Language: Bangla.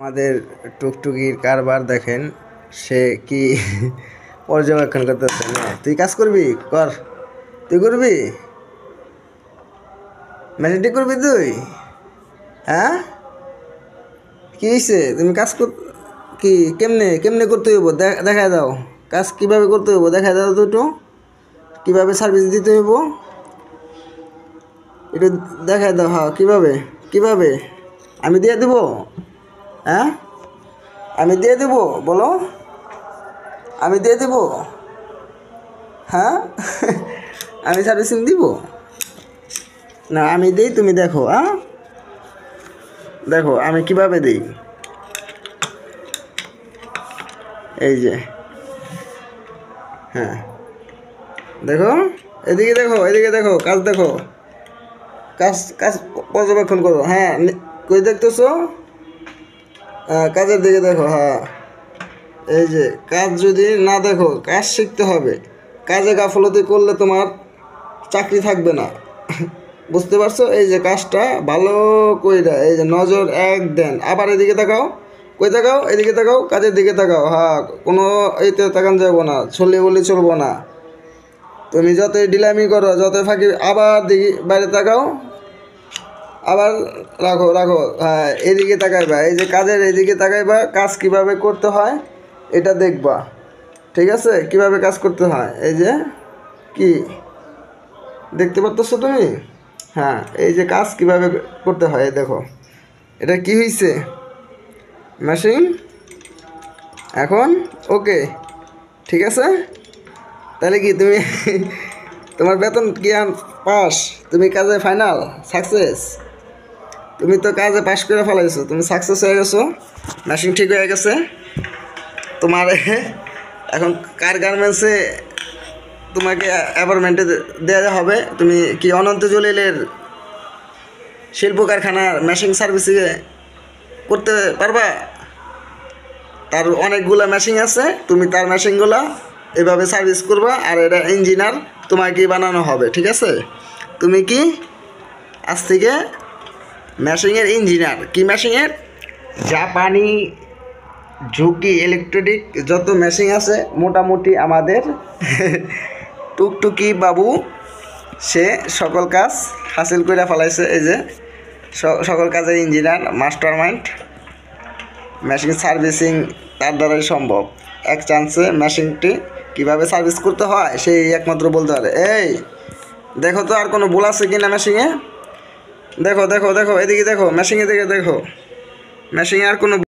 আমাদের টুকটুকির কারবার দেখেন, সে কি পর্যবেক্ষণ করতেছে না। তুই কাজ করবি, কর। তুই করবি, মেশিনটি করবি তুই? হ্যাঁ, কি হয়েছে? তুমি কাজ কর, কি কেমনে কেমনে করতে হইব দেখায় দাও। কাজ কিভাবে করতে হইব দেখায় দাও তো একটু। কীভাবে সার্ভিস দিতে হইব একটু দেখায় দাও। হ্যাঁ, কীভাবে কীভাবে আমি দিয়ে দেবো? হ্যাঁ, আমি দিয়ে দেবো, বলো। আমি দিয়ে দেবো, হ্যাঁ। আমি সার্ভিসিং দিব না, আমি দিই, তুমি দেখো। হ্যাঁ, দেখো আমি কিভাবে দিই। এই যে, হ্যাঁ, দেখো, এদিকে দেখো, এদিকে দেখো, কাজ দেখো, কাজ কাজ পর্যবেক্ষণ করো। হ্যাঁ, কই দেখতেছো? হ্যাঁ, কাজের দিকে দেখো। হ্যাঁ, এই যে কাজ যদি না দেখো, কাজ শিখতে হবে। কাজে গাফলতি করলে তোমার চাকরি থাকবে না। বুঝতে পারছো? এই যে কাজটা ভালো কইরা, এই যে নজর এক দেন। আবার এদিকে তাকাও, কই তাকাও, এদিকে তাকাও, কাজের দিকে তাকাও। হ্যাঁ, কোনো এইতে তাকান যাবো না, ছলে বলে চলবো না। তুমি যতই ডিলামি করো, যতই ফাঁকি, আবার দিকে বাইরে তাকাও, আবার রাখো রাখো। হ্যাঁ, এদিকে তাকাইবা, এই যে কাজের এদিকে তাকাইবা, কাজ কিভাবে করতে হয় এটা দেখবা। ঠিক আছে? কিভাবে কাজ করতে হয়, এই যে কি দেখতে পারতেছো তুমি? হ্যাঁ, এই যে কাজ কিভাবে করতে হয় দেখো। এটা কি হয়েছে? মেশিন এখন ওকে, ঠিক আছে। তাহলে কি তুমি তোমার বেতন কি পাস? তুমি কাজে ফাইনাল সাকসেস? তুমি তো কাজে পাস করে ফেলাইছো, তুমি সাকসেস হয়ে গেছো, মেশিন ঠিক হয়ে গেছে তোমার। এখন কার গার্মেন্টসে তোমাকে অ্যাপার্টমেন্টে দেওয়া হবে। তুমি কি অনন্ত জলিলের শিল্প কারখানার মেশিন সার্ভিসিং করতে পারবা? তার অনেকগুলো মেশিন আছে, তুমি তার মেশিনগুলো এভাবে সার্ভিস করবা। আর এটা ইঞ্জিনিয়ার তোমাকে বানানো হবে, ঠিক আছে? তুমি কি আজ থেকে মেশিনের ইঞ্জিনিয়ার। কি মেশিনের? জাপানি ঝুঁকি ইলেকট্রিক যত মেশিন আছে মোটামুটি আমাদের টুকটুকি বাবু সে সকল কাজ হাসিল করে ফেলাইছে। এই যে সকল কাজের engineer, master mind. Machine servicing তার দ্বারাই সম্ভব। এক চান্সে মেশিনটি কীভাবে সার্ভিস করতে হয় সেই একমাত্র বলতে পারে। এই দেখো তো আর কোনো ভুল আছে কি না মেশিনে? দেখো দেখো দেখো, এদিকে দেখো, মেশিনের দিকে দেখো, মেশিনে আর কোনো